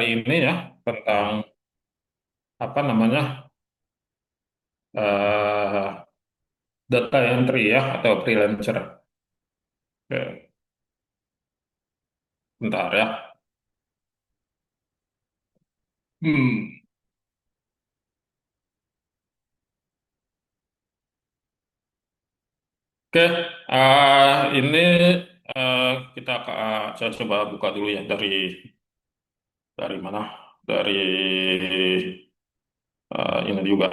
hari ini ya tentang apa namanya eh data entry ya atau freelancer. Oke, bentar ya. Hmm. Oke, ini eh, saya coba buka dulu ya dari mana? Dari ini juga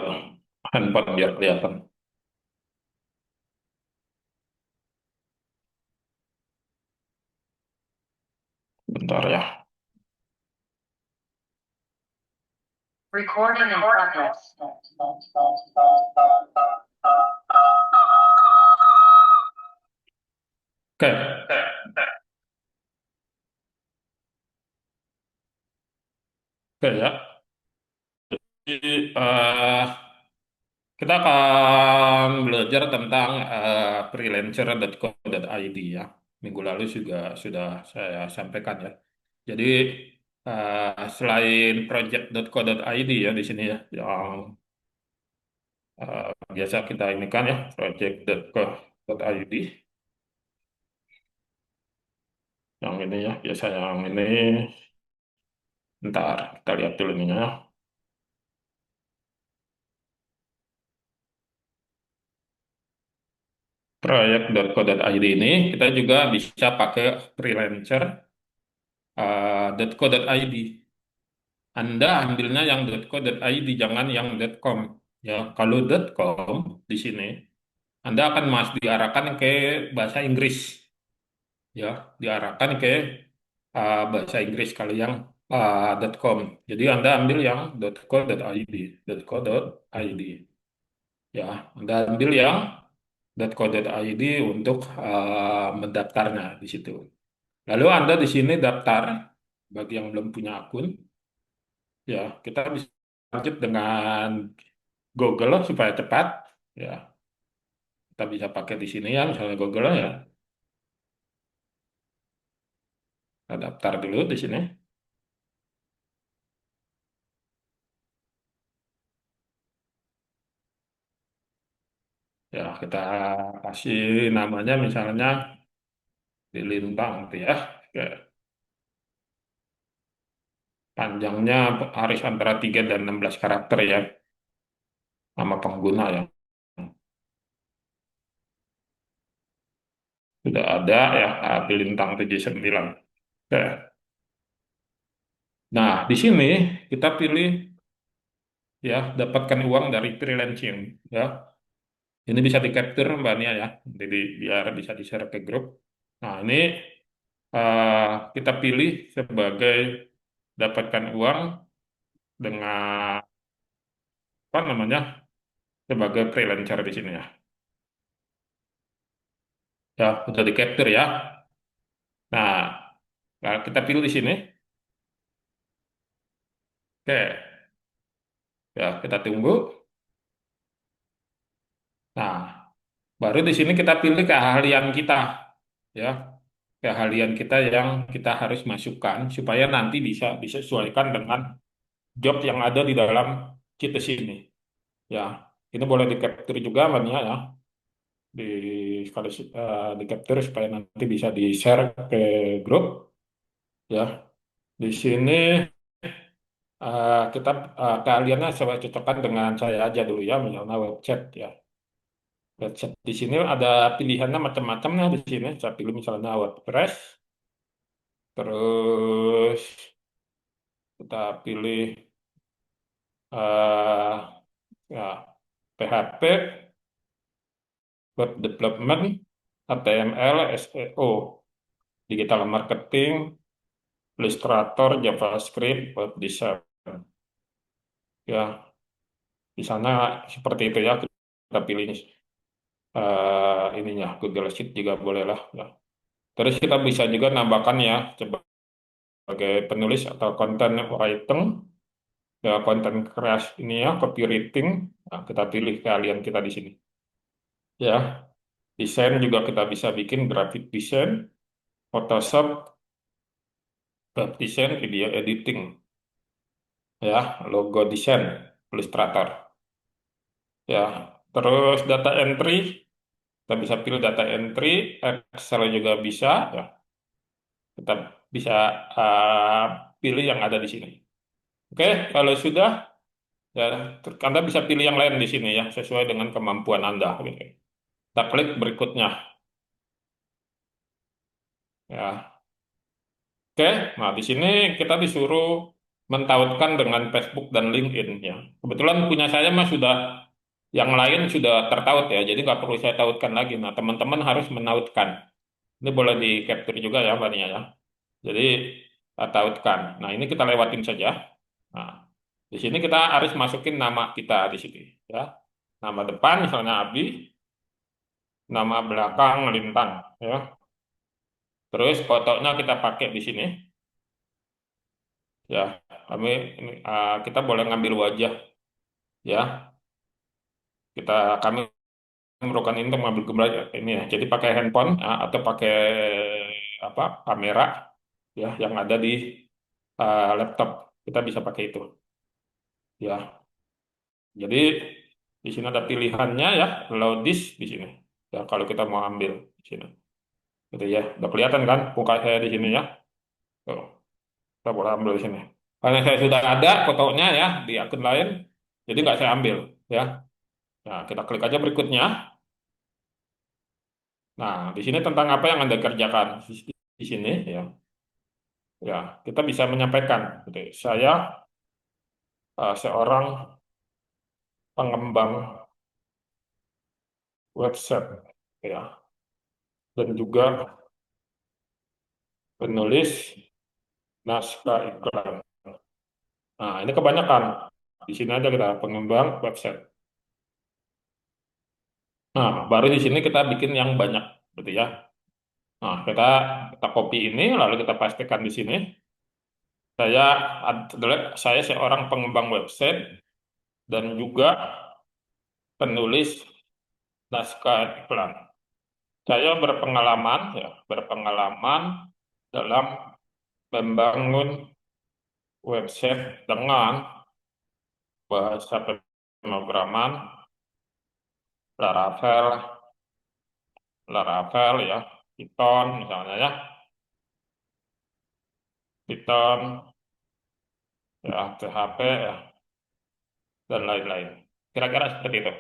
handphone biar kelihatan. Bentar ya. Recording in progress. Oke, oke ya. Jadi, kita akan belajar tentang freelancer.co.id ya. Minggu lalu juga sudah saya sampaikan ya. Jadi selain project.co.id ya di sini ya, yang biasa kita ini kan ya, project.co.id, yang ini ya, biasa yang ini, ntar kita lihat dulu ini ya. Project.co.id ini kita juga bisa pakai freelancer.co.id. Anda ambilnya yang .co.id, jangan yang .com. Ya, kalau .com di sini, Anda akan diarahkan ke bahasa Inggris. Ya, diarahkan ke bahasa Inggris kalau yang .com. Jadi Anda ambil yang .co.id, .co.id. Ya, Anda ambil yang .co.id untuk mendaftarnya di situ. Lalu Anda di sini daftar bagi yang belum punya akun. Ya, kita bisa lanjut dengan Google supaya cepat. Ya, kita bisa pakai di sini ya, misalnya Google ya. Kita daftar dulu di sini. Ya, kita kasih namanya misalnya di Lintang gitu ya. Oke. Panjangnya harus antara 3 dan 16 karakter ya, nama pengguna ya. Sudah ada ya, di Lintang 79. Oke. Nah, di sini kita pilih ya, dapatkan uang dari freelancing ya. Ini bisa di capture Mbak Nia ya, jadi biar bisa di-share ke grup. Nah, ini kita pilih sebagai dapatkan uang dengan apa namanya sebagai freelancer di sini ya. Ya, sudah di capture ya. Nah, kita pilih di sini. Oke, ya kita tunggu. Nah, baru di sini kita pilih keahlian kita ya. Keahlian kita yang kita harus masukkan supaya nanti bisa disesuaikan dengan job yang ada di dalam situs ini. Ya, ini boleh di capture juga Mbak Nia ya, di sekali di capture supaya nanti bisa di share ke grup ya. Di sini kita keahliannya saya cocokkan dengan saya aja dulu ya, misalnya website ya. Website di sini ada pilihannya macam-macam ya di sini. Saya pilih misalnya WordPress, terus kita pilih eh ya, PHP, web development, HTML, SEO, digital marketing, Illustrator, JavaScript, web design. Ya, di sana seperti itu ya kita pilih ininya Google Sheet juga boleh lah. Ya. Terus kita bisa juga nambahkan ya sebagai penulis atau content writing, ya content creation ini ya copywriting. Nah, kita pilih keahlian kita di sini. Ya, desain juga kita bisa bikin graphic design, Photoshop, web design, video editing. ya, logo desain, Illustrator, ya. Terus data entry, kita bisa pilih data entry, Excel juga bisa, ya. Kita bisa uh, pilih yang ada di sini. Oke, kalau sudah, ya, Anda bisa pilih yang lain di sini ya, sesuai dengan kemampuan Anda. Gitu. Kita klik berikutnya, ya. Oke, nah di sini kita disuruh mentautkan dengan Facebook dan LinkedIn ya. Kebetulan punya saya mah sudah yang lain sudah tertaut ya, jadi nggak perlu saya tautkan lagi. Nah, teman-teman harus menautkan. Ini boleh di capture juga ya, Mbak Nia ya. Jadi tautkan. Nah, ini kita lewatin saja. Nah, di sini kita harus masukin nama kita di sini ya. Nama depan misalnya Abi, nama belakang Lintang ya. Terus fotonya kita pakai di sini ya. Kita boleh ngambil wajah ya. Kami memerlukan ini untuk mengambil gambar ini ya. Jadi pakai handphone atau pakai apa kamera ya yang ada di laptop. Kita bisa pakai itu ya. Jadi di sini ada pilihannya ya, load disk di sini. Ya kalau kita mau ambil di sini. Gitu ya. Udah kelihatan kan muka saya di sini ya. Tuh, kita boleh ambil di sini. Karena saya sudah ada fotonya ya di akun lain, jadi nggak saya ambil ya. Nah, kita klik aja berikutnya. Nah, di sini tentang apa yang Anda kerjakan di sini ya. Ya, kita bisa menyampaikan. Gitu. Saya seorang pengembang website ya dan juga penulis naskah iklan. Nah, ini kebanyakan. Di sini aja kita pengembang website. Nah, baru di sini kita bikin yang banyak, gitu ya. Nah, kita copy ini, lalu kita pastikan di sini. Saya seorang pengembang website dan juga penulis naskah iklan. Saya berpengalaman dalam membangun website dengan bahasa pemrograman Laravel, Laravel ya, Python misalnya ya, Python ya, PHP ya, dan lain-lain. Kira-kira seperti itu.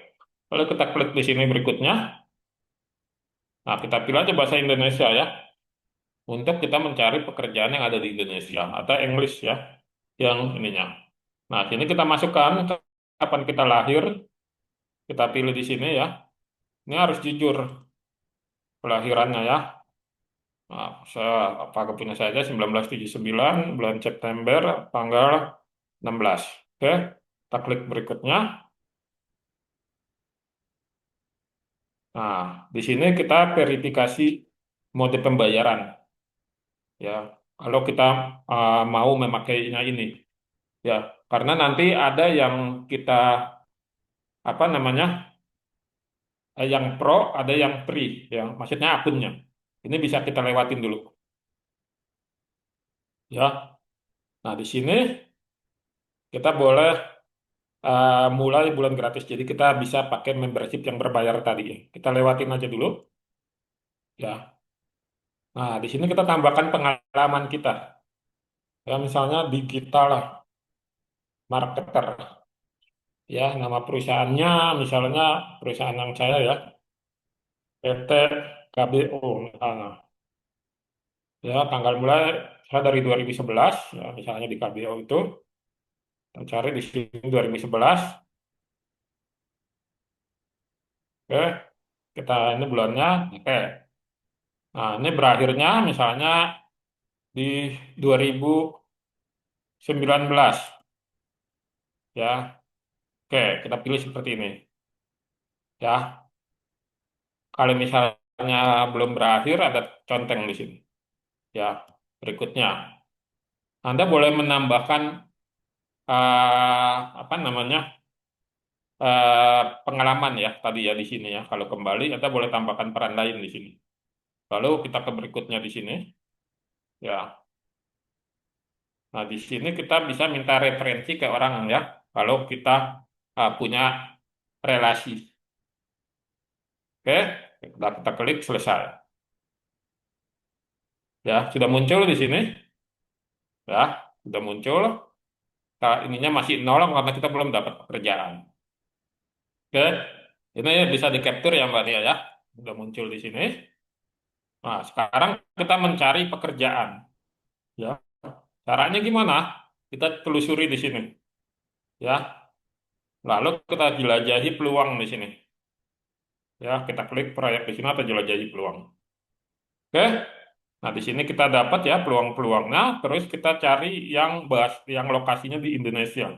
Lalu kita klik di sini berikutnya. Nah, kita pilih aja bahasa Indonesia ya, untuk kita mencari pekerjaan yang ada di Indonesia atau English ya, yang ininya. Nah, sini kita masukkan kapan kita lahir, kita pilih di sini ya. Ini harus jujur kelahirannya ya. Nah, saya pakai punya saya aja 1979 bulan September tanggal 16. Oke, kita klik berikutnya. Nah, di sini kita verifikasi mode pembayaran ya. Kalau kita mau memakainya ini ya, karena nanti ada yang kita apa namanya, yang pro, ada yang free ya, maksudnya akunnya. Ini bisa kita lewatin dulu ya. Nah, di sini kita boleh mulai bulan gratis. Jadi kita bisa pakai membership yang berbayar tadi ya. Kita lewatin aja dulu ya. Nah, di sini kita tambahkan pengalaman kita. Ya, misalnya digital lah, marketer. Ya, nama perusahaannya misalnya perusahaan yang saya ya, PT KBO misalnya. Ya, tanggal mulai saya dari 2011 ya, misalnya di KBO itu. Kita cari di sini 2011. Oke, kita ini bulannya. Oke. Nah, ini berakhirnya misalnya di 2019 ya. Oke, kita pilih seperti ini ya. Kalau misalnya belum berakhir ada conteng di sini ya. Berikutnya, Anda boleh menambahkan apa namanya, pengalaman ya tadi ya di sini ya. Kalau kembali, Anda boleh tambahkan peran lain di sini. Lalu kita ke berikutnya di sini ya. Nah, di sini kita bisa minta referensi ke orang ya, kalau kita punya relasi. Oke, kita klik selesai. Ya, sudah muncul di sini. Ya, sudah muncul. Ininya masih nol karena kita belum dapat pekerjaan. Oke, ini bisa di capture ya Mbak Nia ya. Sudah muncul di sini. Nah, sekarang kita mencari pekerjaan. Ya, caranya gimana? Kita telusuri di sini. Ya, lalu kita jelajahi peluang di sini. Ya, kita klik proyek di sini atau jelajahi peluang. Oke, nah di sini kita dapat ya peluang-peluangnya. Terus kita cari yang lokasinya di Indonesia.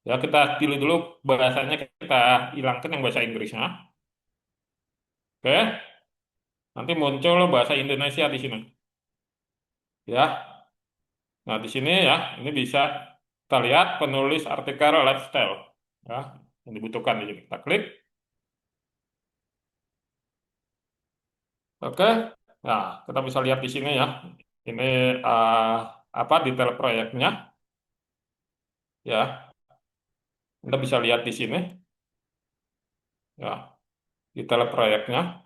Ya, kita pilih dulu bahasanya, kita hilangkan yang bahasa Inggrisnya. Oke, nanti muncul bahasa Indonesia di sini. Ya, nah di sini ya, ini bisa kita lihat penulis artikel lifestyle. Ya, yang dibutuhkan di sini. Kita klik. Oke, nah kita bisa lihat di sini ya. Ini eh, apa detail proyeknya. Ya, kita bisa lihat di sini. Ya, detail proyeknya.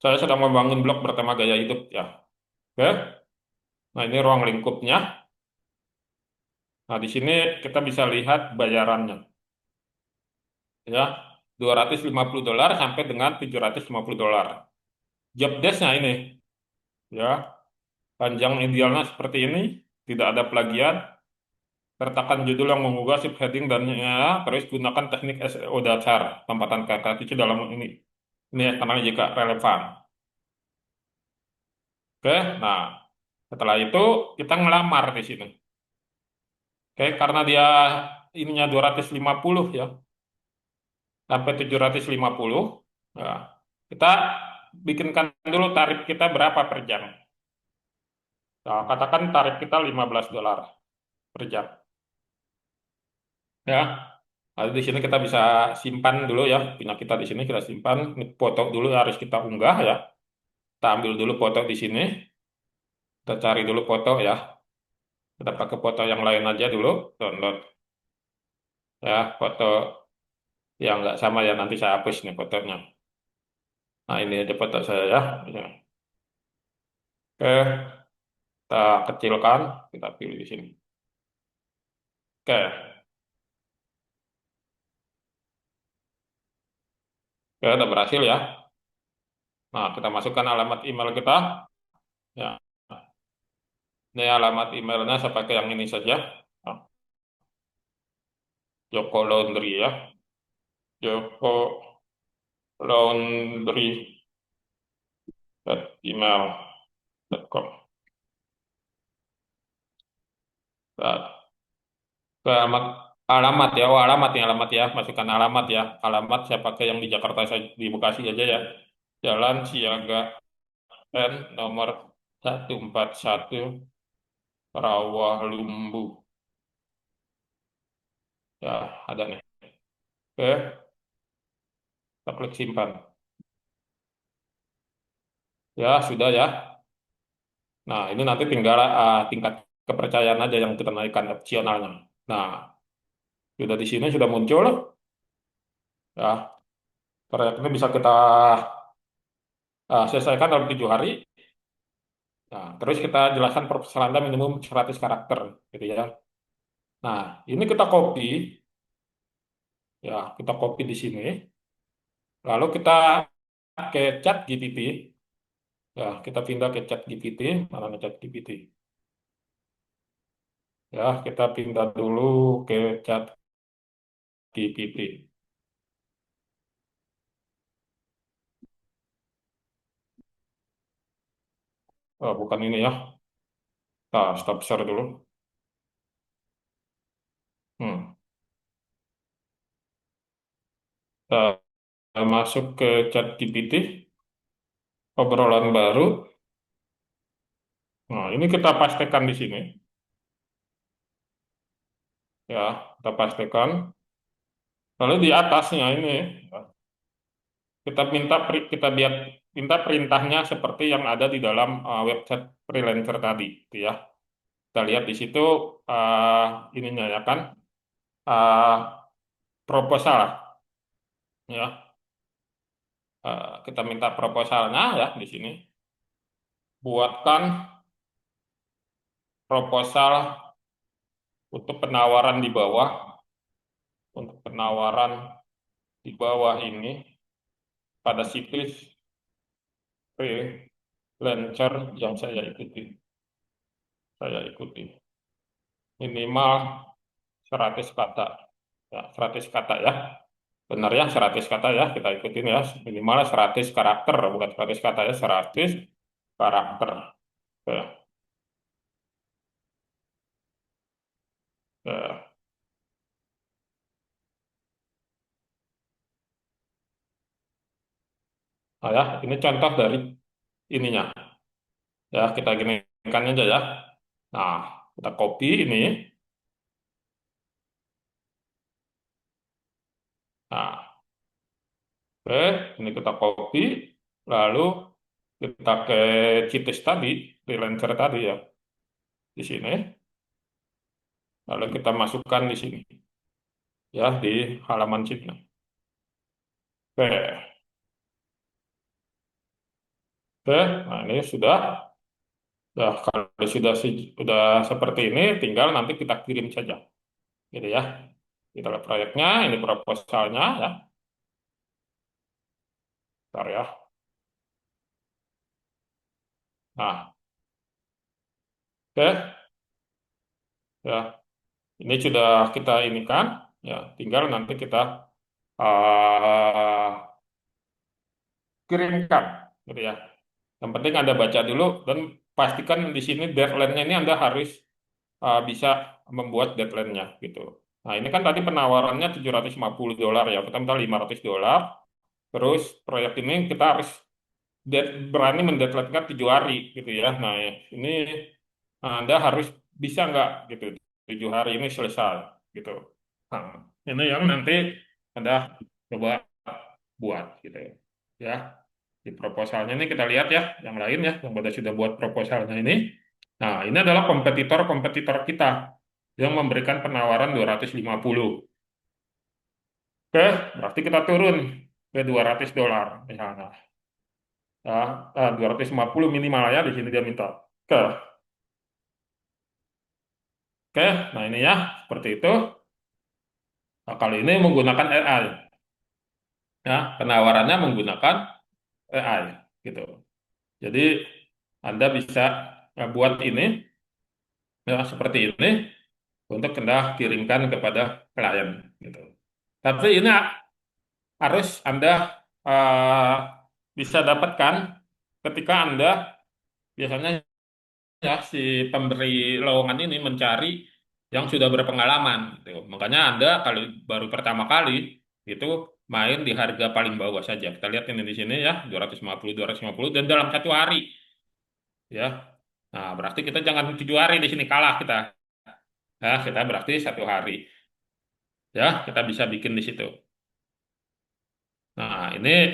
Saya sedang membangun blog bertema gaya hidup ya. Oke, nah ini ruang lingkupnya. Nah, di sini kita bisa lihat bayarannya ya. $250 sampai dengan $750. Job desk-nya ini ya. Panjang idealnya seperti ini, tidak ada plagiat. Sertakan judul yang menggugah subheading dan ya, terus gunakan teknik SEO dasar, tempatan kata kunci dalam ini. Ini karena jika relevan. Oke, nah setelah itu kita ngelamar di sini. Oke, karena dia ininya 250 ya, sampai 750. Ya, kita bikinkan dulu tarif kita berapa per jam. Nah, katakan tarif kita $15 per jam. Ya, lalu di sini kita bisa simpan dulu ya, punya kita di sini kita simpan. Ini foto dulu harus kita unggah ya. Kita ambil dulu foto di sini. Kita cari dulu foto ya. Kita pakai foto yang lain aja dulu. Download ya foto yang nggak sama ya, nanti saya hapus nih fotonya. Nah, ini aja foto saya ya. Ya. Oke, kita kecilkan, kita pilih di sini. Oke, oke, udah berhasil ya. Nah, kita masukkan alamat email kita. Ya, ini alamat emailnya saya pakai yang ini saja. Nah, Joko Laundry ya. Joko Laundry @gmail.com. Nah, ke alamat ya, oh alamat ya, alamat ya, masukkan alamat ya. Alamat saya pakai yang di Jakarta, saya di Bekasi aja ya. Jalan Siaga N nomor 141 Rawalumbu. Ya, ada nih. Oke, kita klik simpan. Ya, sudah ya. Nah, ini nanti tinggal tingkat kepercayaan aja yang kita naikkan opsionalnya. Nah, sudah di sini sudah muncul ya. Proyek ini bisa kita selesaikan dalam 7 hari. Nah, terus kita jelaskan permasalahan Anda minimum 100 karakter, gitu ya. Nah, ini kita copy, ya, kita copy di sini. Lalu kita ke chat GPT, ya, kita pindah ke chat GPT, mana nih chat GPT? Ya, kita pindah dulu ke chat GPT. Oh, bukan ini ya. Nah, stop share dulu. Hmm. Kita masuk ke chat GPT, obrolan baru. Nah, ini kita pastikan di sini. Ya, kita pastikan. Lalu di atasnya ini, kita minta kita lihat minta perintahnya seperti yang ada di dalam website freelancer tadi, gitu ya. Kita lihat di situ ininya ya kan, uh, proposal ya. Kita minta proposalnya ya di sini. Buatkan proposal untuk penawaran di bawah, untuk penawaran di bawah ini pada situs freelancer yang saya ikuti minimal 100 kata, ya 100 kata ya, benar ya 100 kata ya, kita ikutin ya, minimal 100 karakter, bukan 100 kata ya, 100 karakter. Ya, ya. Nah, ya, ini contoh dari ininya ya, kita ginikan aja ya. Nah, kita copy ini. Nah, oke, ini kita copy, lalu kita ke situs tadi, freelancer tadi ya, di sini, lalu kita masukkan di sini, ya, di halaman sini. Oke, oke, nah ini sudah, kalau sudah seperti ini, tinggal nanti kita kirim saja, gitu ya. Kita lihat proyeknya, ini proposalnya, ya, bentar ya. Nah, oke, ya, ini sudah kita inikan, ya, tinggal nanti kita uh, kirimkan, gitu ya. Yang penting Anda baca dulu dan pastikan di sini deadline-nya ini Anda harus bisa membuat deadline-nya gitu. Nah, ini kan tadi penawarannya $750 ya, kita minta $500. Terus proyek ini kita harus berani mendeadline-kan 7 hari gitu ya. Nah, ini Anda harus bisa nggak gitu, 7 hari ini selesai gitu. Nah, ini yang nanti Anda coba buat gitu ya. Ya, di proposalnya ini kita lihat ya, yang lain ya, yang pada sudah buat proposalnya ini. Nah, ini adalah kompetitor-kompetitor kita yang memberikan penawaran 250. Oke, berarti kita turun ke $200 misalnya. Ya, 250 minimal ya, di sini dia minta. Oke, nah ini ya, seperti itu. Nah, kali ini menggunakan AI. Ya, penawarannya menggunakan AI gitu. Jadi Anda bisa buat ini ya seperti ini untuk Anda kirimkan kepada klien gitu. Tapi ini harus Anda eh, bisa dapatkan ketika Anda biasanya ya si pemberi lowongan ini mencari yang sudah berpengalaman gitu. Makanya Anda kalau baru pertama kali itu main di harga paling bawah saja. Kita lihat ini di sini ya 250 dan dalam 1 hari ya. Nah, berarti kita jangan 7 hari di sini kalah kita. Ya, kita berarti 1 hari. Ya, kita bisa bikin di situ. Nah, ini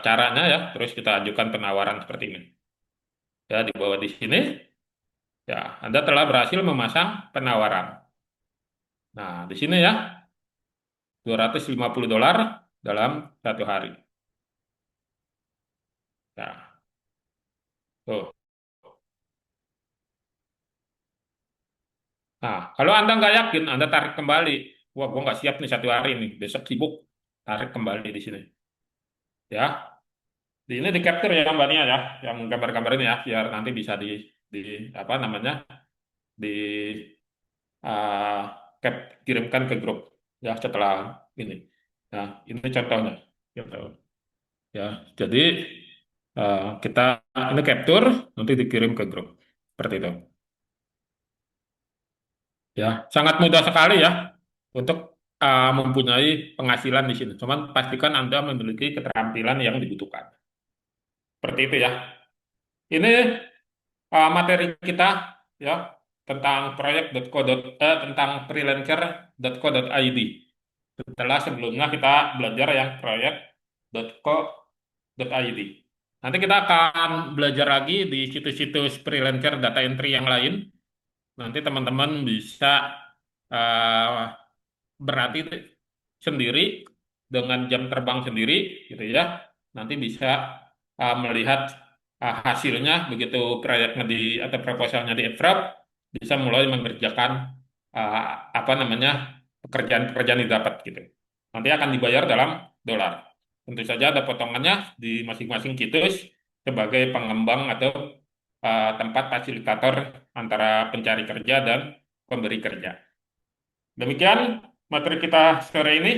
caranya ya. Terus kita ajukan penawaran seperti ini. Ya, di bawah di sini. Ya, Anda telah berhasil memasang penawaran. Nah, di sini ya, $250 dalam 1 hari. Nah, tuh. Nah, kalau Anda nggak yakin, Anda tarik kembali. Wah, gua nggak siap nih 1 hari nih. Besok sibuk. Tarik kembali di sini. Ya, di ini di capture ya Mbak Nia ya, yang gambar-gambar ini ya, biar nanti bisa di apa namanya, di uh, kirimkan ke grup ya setelah ini. Nah, ini contohnya. Gitu. Ya, jadi kita ini capture nanti dikirim ke grup seperti itu. Ya, sangat mudah sekali ya untuk mempunyai penghasilan di sini. Cuman pastikan Anda memiliki keterampilan yang dibutuhkan. Seperti itu ya. Ini materi kita ya tentang tentang freelancer.co.id. Setelah sebelumnya kita belajar yang proyek.co.id id. Nanti kita akan belajar lagi di situs-situs freelancer data entry yang lain. Nanti teman-teman bisa eh, berarti sendiri dengan jam terbang sendiri, gitu ya. Nanti bisa melihat hasilnya begitu proyeknya di atau proposalnya di approve, bisa mulai mengerjakan uh, apa namanya pekerjaan-pekerjaan yang didapat gitu. Nanti akan dibayar dalam dolar. Tentu saja ada potongannya di masing-masing situs sebagai pengembang atau tempat fasilitator antara pencari kerja dan pemberi kerja. Demikian materi kita sore ini.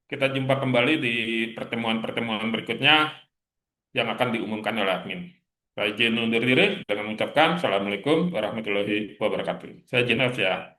Kita jumpa kembali di pertemuan-pertemuan berikutnya yang akan diumumkan oleh admin. Saya izin undur diri dengan mengucapkan Assalamualaikum warahmatullahi wabarakatuh. Saya izin ya.